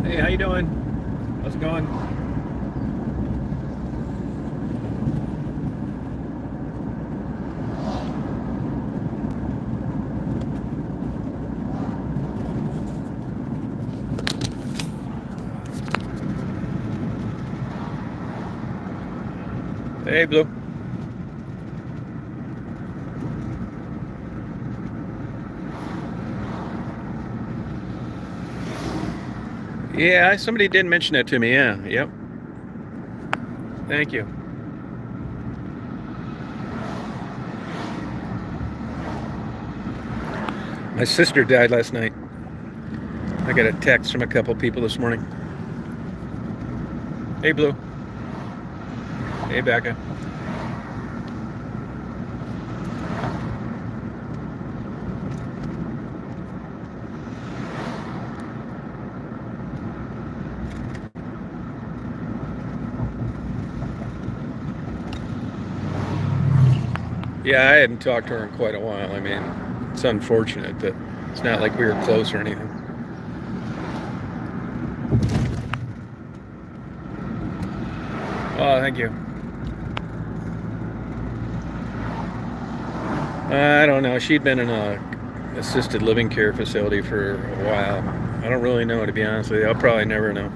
Hey, how you doing? How's it going? Hey, Blue. Yeah, somebody did mention that to me. Yeah, yep. Thank you. My sister died last night. I got a text from a couple people this morning. Hey, Blue. Hey, Becca. Yeah, I hadn't talked to her in quite a while. I mean, it's unfortunate, but it's not like we were close or anything. Oh, thank you. I don't know. She'd been in a assisted living care facility for a while. I don't really know, to be honest with you. I'll probably never know.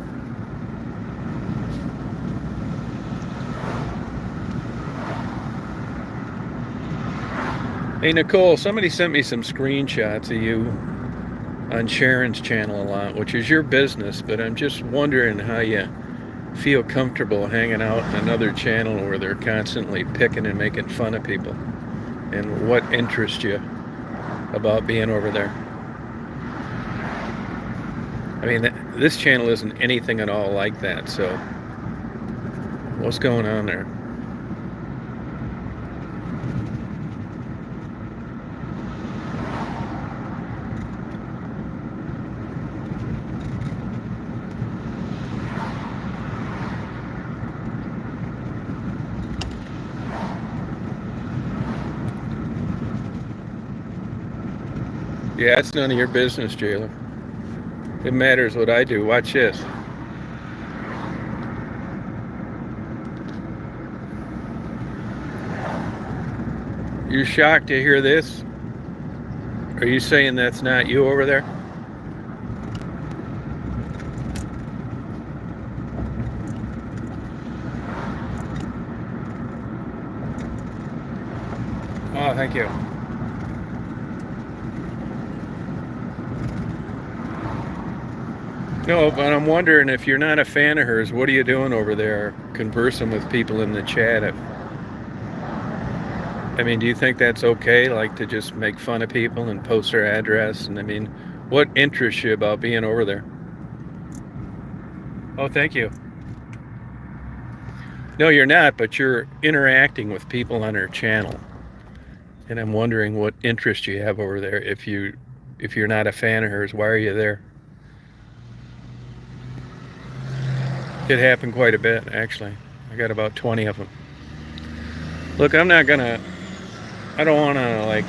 Hey, Nicole, somebody sent me some screenshots of you on Sharon's channel a lot, which is your business, but I'm just wondering how you feel comfortable hanging out on another channel where they're constantly picking and making fun of people, and what interests you about being over there. I mean, this channel isn't anything at all like that, so What's going on there? Yeah, it's none of your business, jailer. It matters what I do. Watch this. You shocked to hear this? Are you saying that's not you over there? Oh, thank you. No, but I'm wondering if you're not a fan of hers, what are you doing over there conversing with people in the chat? I mean, do you think that's okay, like to just make fun of people and post their address? And I mean, what interests you about being over there? Oh, thank you. No, you're not, but you're interacting with people on her channel. And I'm wondering what interest you have over there. If you're not a fan of hers, why are you there? It happened quite a bit, actually. I got about 20 of them. Look, I don't want to, like,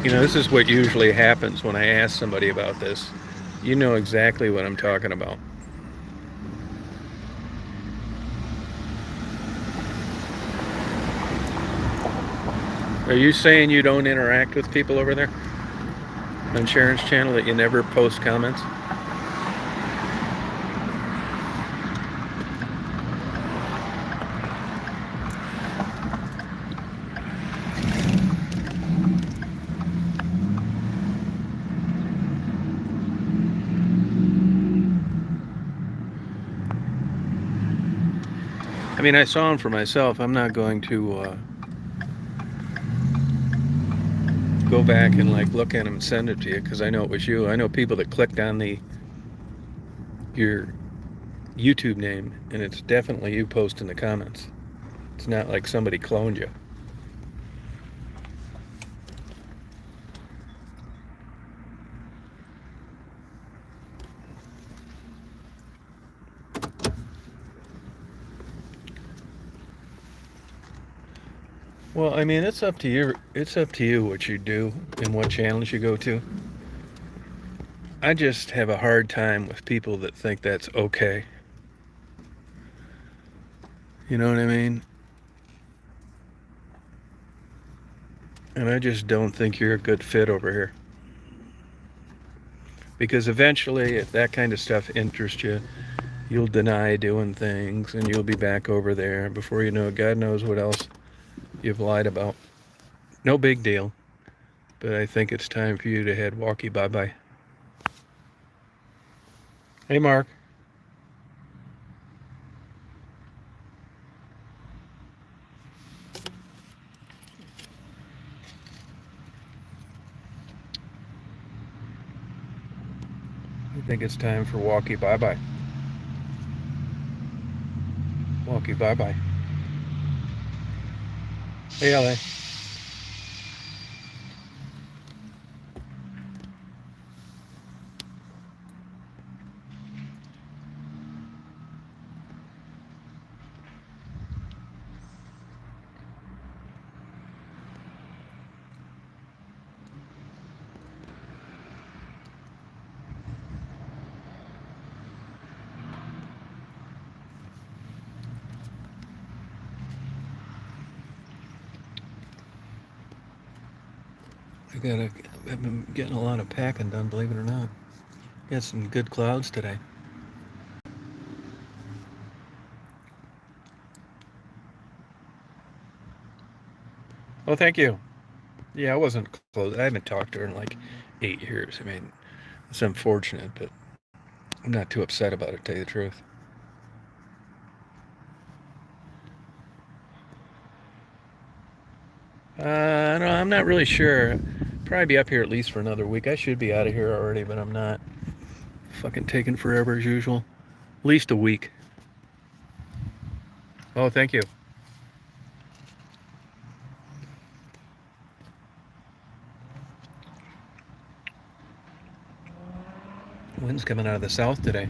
this is what usually happens when I ask somebody about this. You know exactly what I'm talking about. Are you saying you don't interact with people over there on Sharon's channel, that you never post comments? I mean, I saw them for myself. I'm not going to go back and like look at them and send it to you because I know it was you. I know people that clicked on your YouTube name, and it's definitely you posting the comments. It's not like somebody cloned you. Well, I mean, it's up to you. It's up to you what you do and what channels you go to. I just have a hard time with people that think that's okay. You know what I mean? And I just don't think you're a good fit over here. Because eventually, if that kind of stuff interests you, you'll deny doing things and you'll be back over there. Before you know it, God knows what else you've lied about. No big deal. But I think it's time for you to head walkie bye-bye. Hey, Mark. I think it's time for walkie bye-bye. Walkie bye-bye. Hey, LA. I've been getting a lot of packing done, believe it or not. Got some good clouds today. Oh, thank you. Yeah, I wasn't close. I haven't talked to her in like 8 years. I mean, it's unfortunate, but I'm not too upset about it, to tell you the truth. No, I'm not really sure. Probably be up here at least for another week. I should be out of here already, but I'm not. Fucking taking forever as usual. At least a week. Oh, thank you. Wind's coming out of the south today.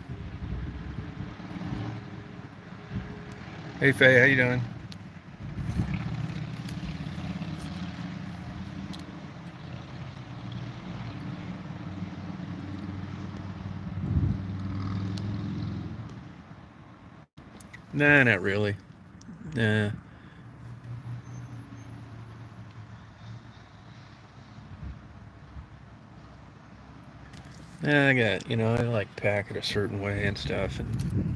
Hey, Faye, how you doing? Nah, not really. Nah. Nah, I got, I like pack it a certain way and stuff. And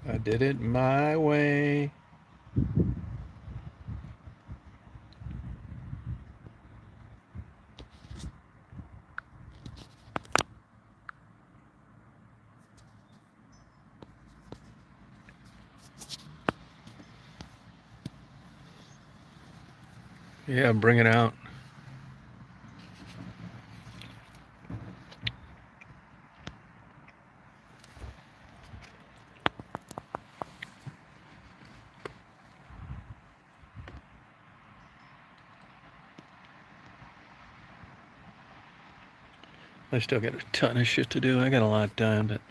I did it my way. Yeah, bring it out. I still got a ton of shit to do. I got a lot done, but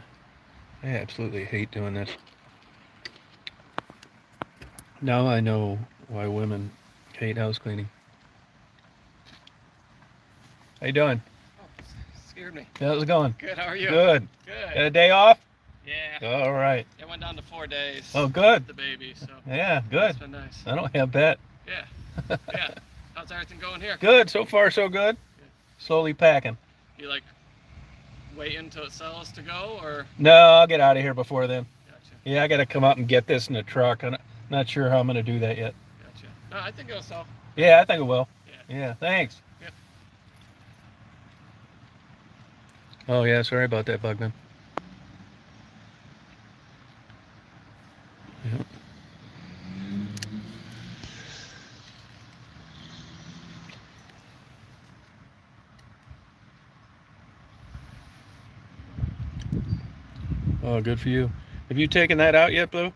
I absolutely hate doing this. Now I know why women hate house cleaning. How you doing? Oh, scared me. How's it going? Good, how are you? Good. Good. Got a day off? Yeah. All right. It went down to 4 days. Oh, good. With the baby, so Yeah, good. it's been nice. I don't have that. Yeah. Yeah. How's everything going here? Good. So far, so good. Good. Slowly packing. You like waiting until it sells to go, or? No, I'll get out of here before then. Gotcha. Yeah, I got to come out and get this in the truck. I'm not sure how I'm going to do that yet. Gotcha. No, I think it'll sell. Yeah, I think it will. Yeah. Yeah, thanks. Yep. Oh, yeah, sorry about that, Bugman. Yep. Oh, good for you. Have you taken that out yet, Blue?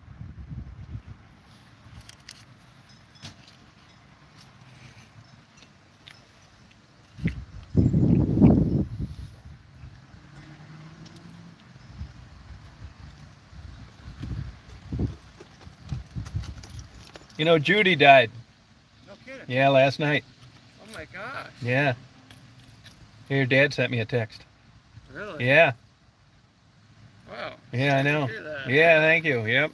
You know, Judy died. No kidding. Yeah, last night. Oh my gosh. Yeah. Your dad sent me a text. Really? Yeah. Wow. Yeah, I Sorry to know. hear that. Yeah, thank you. Yep.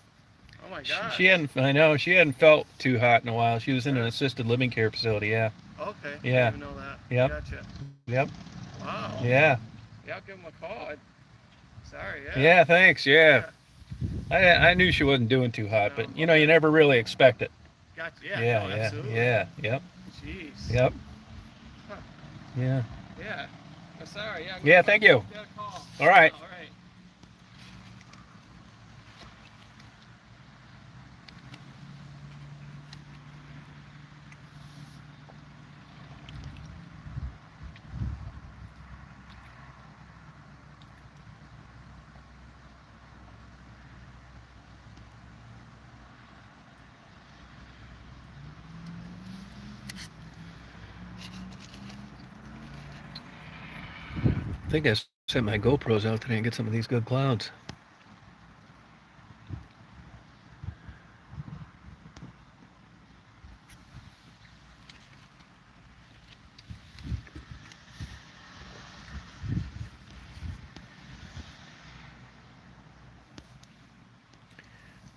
Oh my gosh. She hadn't. I know she hadn't felt too hot in a while. She was in an assisted living care facility. Yeah. Okay. Yeah. I didn't even know that. Yep. Gotcha. Yep. Wow. Yeah. Yeah, I'll give him a call. Sorry, yeah. Yeah. Thanks. Yeah. I knew she wasn't doing too hot, but you never really expect it. Gotcha. Yeah. Yeah. No, Yeah. absolutely. Yeah. Yep. Jeez. Yep. Huh. Yeah. Yeah. I'm sorry. Yeah. Yeah. Thank you. Get a call. All right. All right. I think I sent my GoPros out today and get some of these good clouds.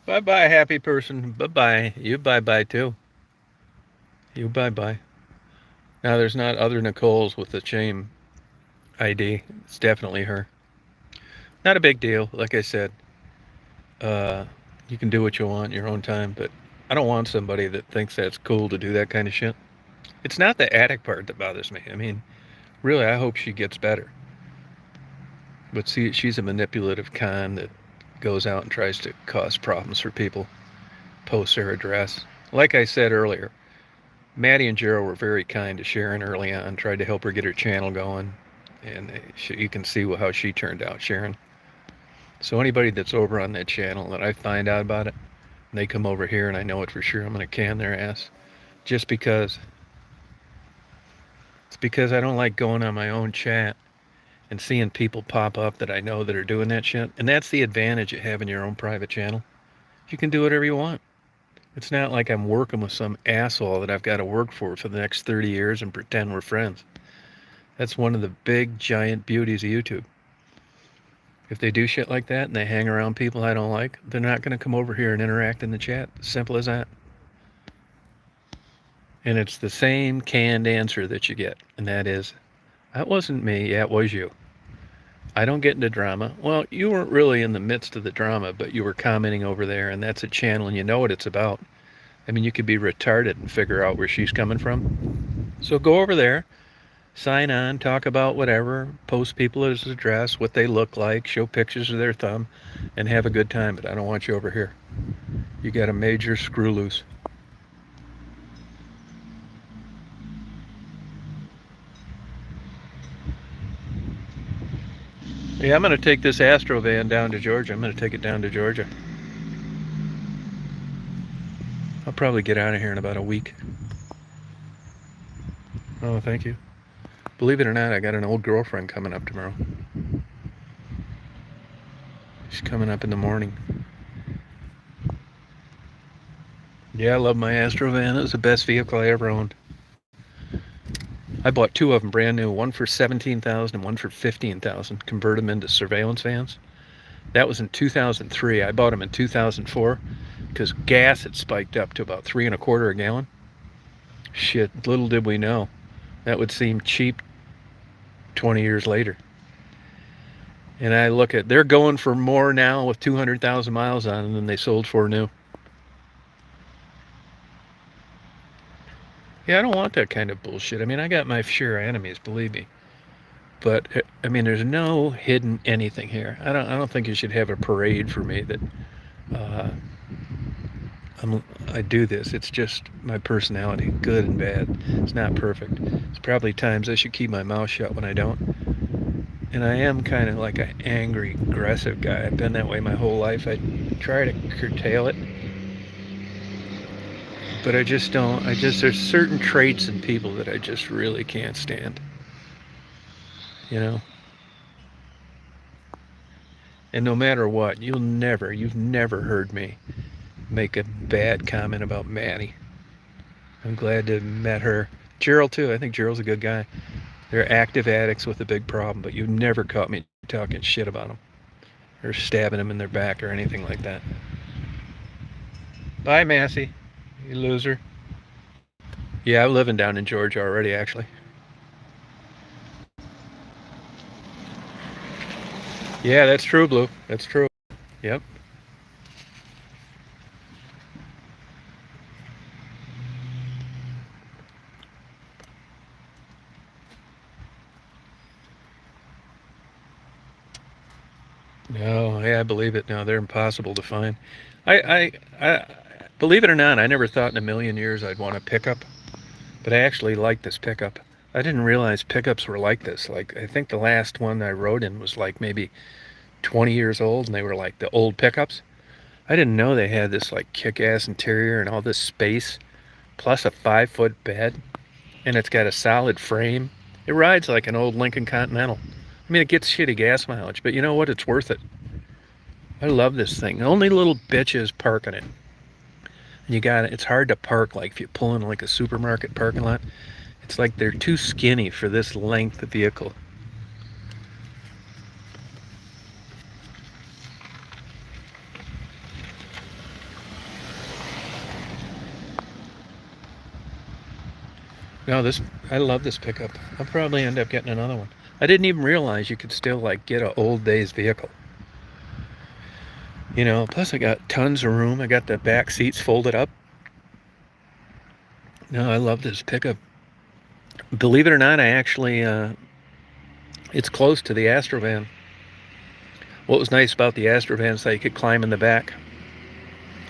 Bye bye, happy person. Bye bye. You bye bye too. You bye bye. Now there's not other Nicoles with the shame ID. It's definitely her. Not a big deal. Like I said, you can do what you want in your own time, but I don't want somebody that thinks that's cool to do that kind of shit. It's not the attic part that bothers me. I mean, really, I hope she gets better. But see, she's a manipulative con that goes out and tries to cause problems for people, posts her address. Like I said earlier, Maddie and Gerald were very kind to Sharon early on, tried to help her get her channel going, and you can see how she turned out, Sharon. So anybody that's over on that channel that I find out about it, and they come over here and I know it for sure, I'm going to can their ass. Just because. It's because I don't like going on my own chat and seeing people pop up that I know that are doing that shit. And that's the advantage of having your own private channel. You can do whatever you want. It's not like I'm working with some asshole that I've got to work for the next 30 years and pretend we're friends. That's one of the big, giant beauties of YouTube. If they do shit like that and they hang around people I don't like, they're not going to come over here and interact in the chat. Simple as that. And it's the same canned answer that you get. And that is, that wasn't me. Yeah, it was you. I don't get into drama. Well, you weren't really in the midst of the drama, but you were commenting over there, and that's a channel, and you know what it's about. I mean, you could be retarded and figure out where she's coming from. So go over there, sign on, talk about whatever, post people at his address, what they look like, show pictures of their thumb, and have a good time. But I don't want you over here. You got a major screw loose. Yeah, I'm going to take this Astro van down to Georgia. I'm going to take it down to Georgia. I'll probably get out of here in about a week. Oh, thank you. Believe it or not, I got an old girlfriend coming up tomorrow. She's coming up in the morning. Yeah, I love my Astro van. It was the best vehicle I ever owned. I bought two of them brand new, one for $17,000 and one for $15,000. Converted them into surveillance vans. That was in 2003. I bought them in 2004 because gas had spiked up to about 3.25 a gallon. Shit, little did we know that would seem cheap 20 years later. And I look at, they're going for more now with 200,000 miles on them than they sold for new. Yeah, I don't want that kind of bullshit. I mean, I got my share of enemies, believe me. But I mean, there's no hidden anything here. I don't think you should have a parade for me that I do this. It's just my personality, good and bad. It's not perfect. It's probably times I should keep my mouth shut when I don't. And I am kind of like an angry, aggressive guy. I've been that way my whole life. I try to curtail it. But I just don't. There's certain traits in people that I just really can't stand. You know? And no matter what, you've never heard me make a bad comment about Maddie. I'm glad to have met her. Gerald too. I think Gerald's a good guy. They're active addicts with a big problem, but you've never caught me talking shit about them or stabbing them in their back or anything like that. Bye, Massey. You loser. Yeah, I'm living down in Georgia already, actually. Yeah, that's true, Blue. That's true. Yep. No, yeah, I believe it. No, they're impossible to find. I believe it or not, I never thought in a million years I'd want a pickup, but I actually like this pickup. I didn't realize pickups were like this. Like, I think the last one I rode in was like maybe 20 years old, and they were like the old pickups. I didn't know they had this like kick-ass interior and all this space, plus a 5-foot bed, and it's got a solid frame. It rides like an old Lincoln Continental. I mean, it gets shitty gas mileage, but you know what? It's worth it. I love this thing. The only little bitch is parking it. And it's hard to park like if you pull in like a supermarket parking lot. It's like they're too skinny for this length of vehicle. No, I love this pickup. I'll probably end up getting another one. I didn't even realize you could still like get an old days vehicle. You know, plus I got tons of room. I got the back seats folded up. No, I love this pickup. Believe it or not, I actually, it's close to the Astrovan. What was nice about the Astrovan is that you could climb in the back,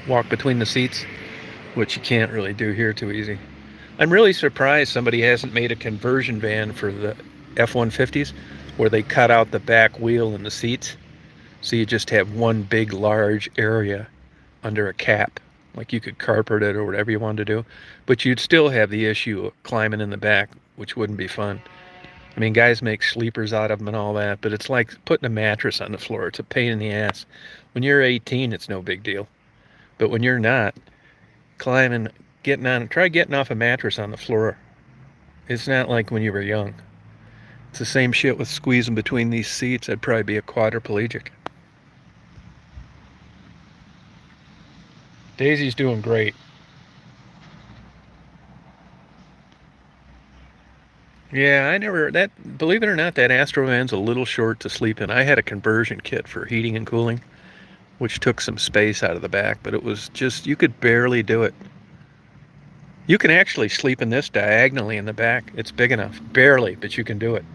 walk between the seats, which you can't really do here too easy. I'm really surprised somebody hasn't made a conversion van for the F-150s where they cut out the back wheel and the seats, so you just have one big large area under a cap. Like you could carpet it or whatever you wanted to do, but you'd still have the issue of climbing in the back, which wouldn't be fun. I mean, guys make sleepers out of them and all that, but it's like putting a mattress on the floor. It's a pain in the ass. When you're 18, it's no big deal. But when you're not, climbing, try getting off a mattress on the floor. It's not like when you were young. It's the same shit with squeezing between these seats. I'd probably be a quadriplegic. Daisy's doing great. Yeah, believe it or not, that Astrovan's a little short to sleep in. I had a conversion kit for heating and cooling, which took some space out of the back, but it was just, you could barely do it. You can actually sleep in this diagonally in the back. It's big enough. Barely, but you can do it.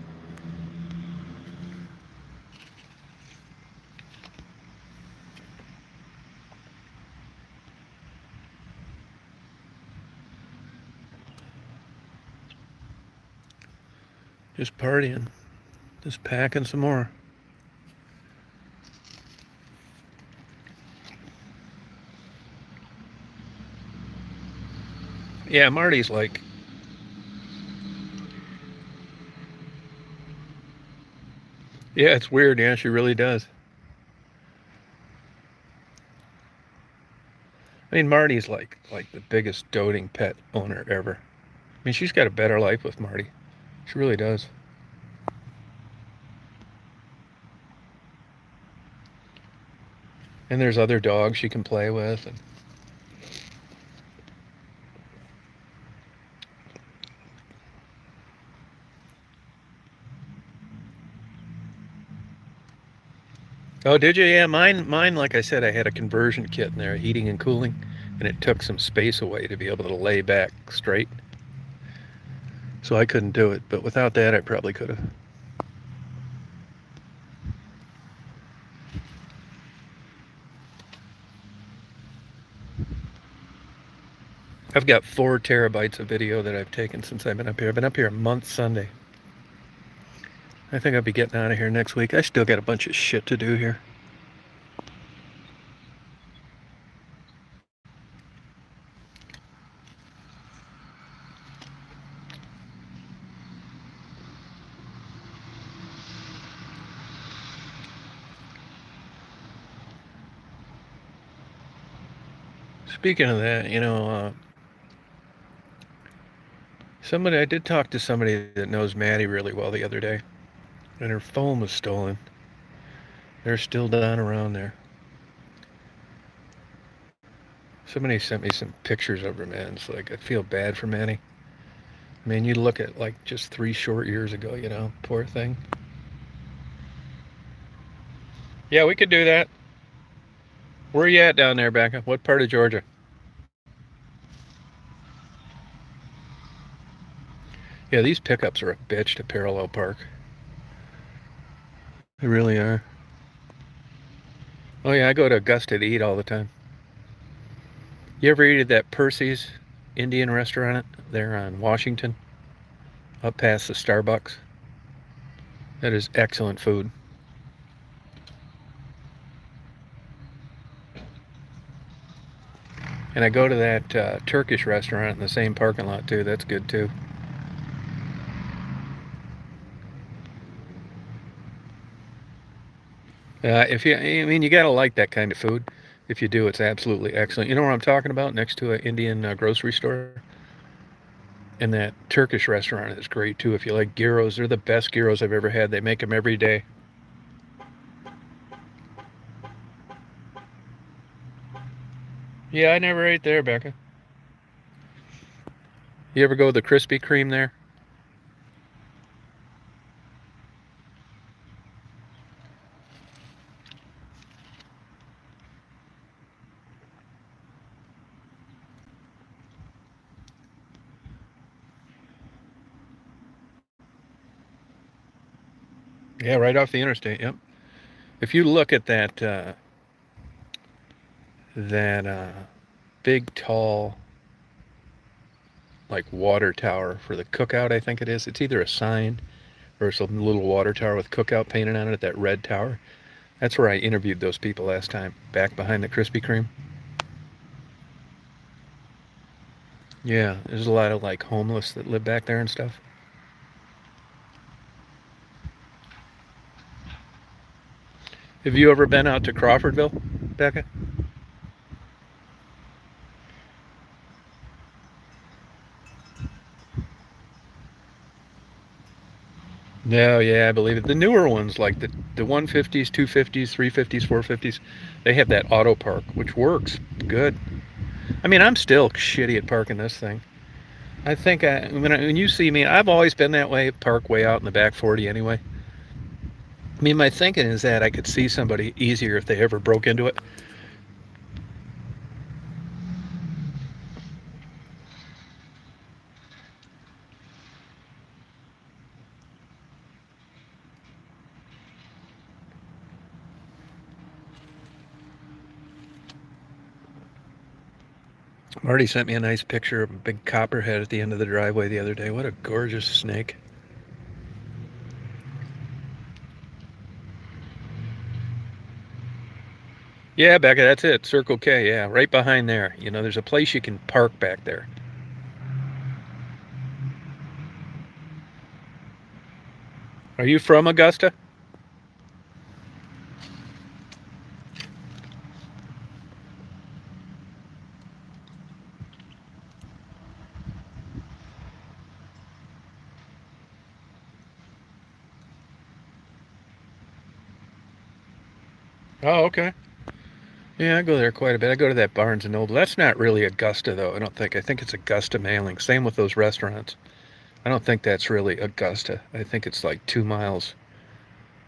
Just partying. Just packing some more. Yeah, Marty's like, yeah, it's weird. Yeah, she really does. I mean, Marty's like the biggest doting pet owner ever. I mean, she's got a better life with Marty. She really does. And there's other dogs she can play with. And oh, did you? Yeah, mine. Like I said, I had a conversion kit in there, heating and cooling, and it took some space away to be able to lay back straight. So I couldn't do it. But without that, I probably could have. I've got 4 terabytes of video that I've taken since I've been up here. I've been up here a month Sunday. I think I'll be getting out of here next week. I still got a bunch of shit to do here. Speaking of that, I did talk to somebody that knows Maddie really well the other day, and her phone was stolen. They're still down around there. Somebody sent me some pictures of her, man. It's like, I feel bad for Maddie. I mean, you look at like just 3 short years ago, poor thing. Yeah, we could do that. Where are you at down there, Becca? What part of Georgia? Yeah, these pickups are a bitch to parallel park. They really are. Oh yeah, I go to Augusta to eat all the time. You ever eat at that Percy's Indian restaurant there on Washington, up past the Starbucks? That is excellent food. And I go to that Turkish restaurant in the same parking lot too. That's good too. I mean, you gotta like that kind of food. If you do, it's absolutely excellent. You know what I'm talking about? Next to an Indian grocery store. And that Turkish restaurant is great too. If you like gyros, they're the best gyros I've ever had. They make them every day. Yeah, I never ate there, Becca. You ever go to the Krispy Kreme there? Yeah, right off the interstate. Yep. If you look at that big tall like water tower for the cookout, I think it is. It's either a sign or it's a little water tower with cookout painted on it. That red tower. That's where I interviewed those people last time, back behind the Krispy Kreme. Yeah, there's a lot of like homeless that live back there and stuff. Have you ever been out to Crawfordville, Becca? No, yeah, I believe it. The newer ones, like the 150s, 250s, 350s, 450s, they have that auto park, which works good. I mean, I'm still shitty at parking this thing. I think when you see me, I've always been that way, park way out in the back 40 anyway. I mean, my thinking is that I could see somebody easier if they ever broke into it. Marty sent me a nice picture of a big copperhead at the end of the driveway the other day. What a gorgeous snake. Yeah, Becca, that's it. Circle K, yeah, right behind there. You know, there's a place you can park back there. Are you from Augusta? Oh, okay. Yeah, I go there quite a bit. I go to that Barnes and Noble. That's not really Augusta, though. I don't think. I think it's Augusta Mailing. Same with those restaurants. I don't think that's really Augusta. I think it's like 2 miles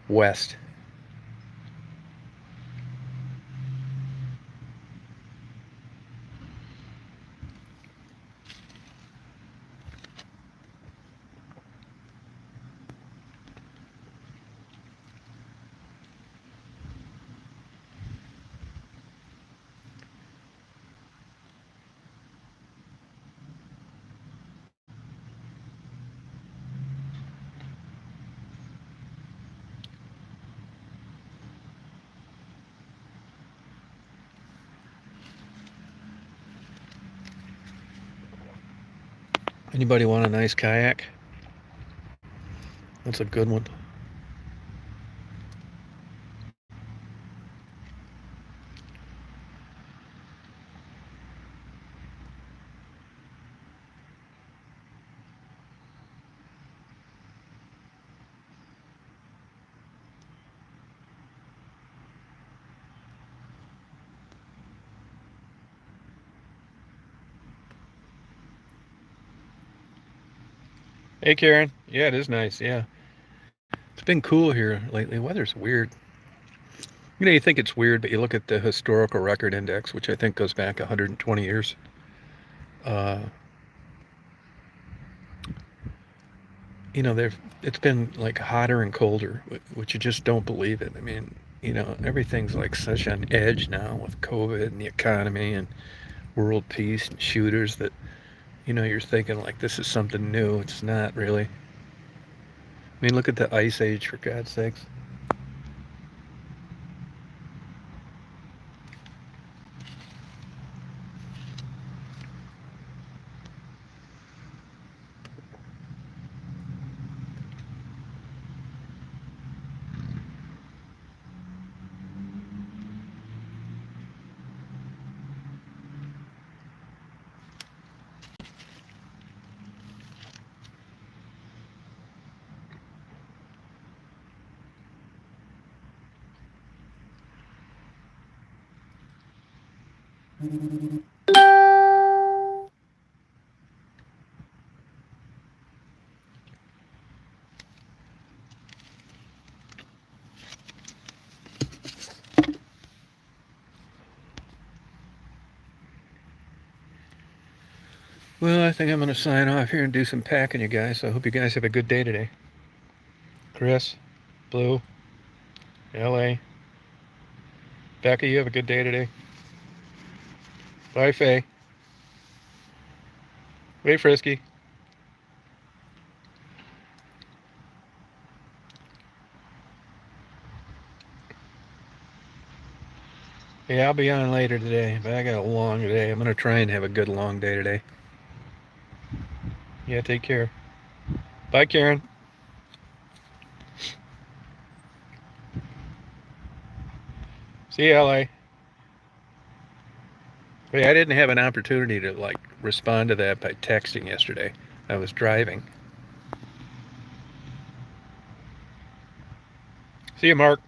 west. Anybody want a nice kayak? That's a good one. Hey, Karen. Yeah, it is nice. Yeah. It's been cool here lately. Weather's weird. You know, you think it's weird, but you look at the historical record index, which I think goes back 120 years. Uh, you know, there it's been like hotter and colder, which you just don't believe it. I mean, you know, everything's like such on edge now with COVID and the economy and world peace and shooters that, you know, you're thinking like this is something new. It's not really. I mean, look at the ice age for God's sakes. Well, I think I'm going to sign off here and do some packing, you guys. So I hope you guys have a good day today. Chris, Blue, LA. Becca, you have a good day today. Bye, Faye. Wait, Frisky. Yeah, I'll be on later today, but I got a long day. I'm going to try and have a good long day today. Yeah, take care. Bye, Karen. See you, LA. Hey, I didn't have an opportunity to like respond to that by texting yesterday. I was driving. See you, Mark.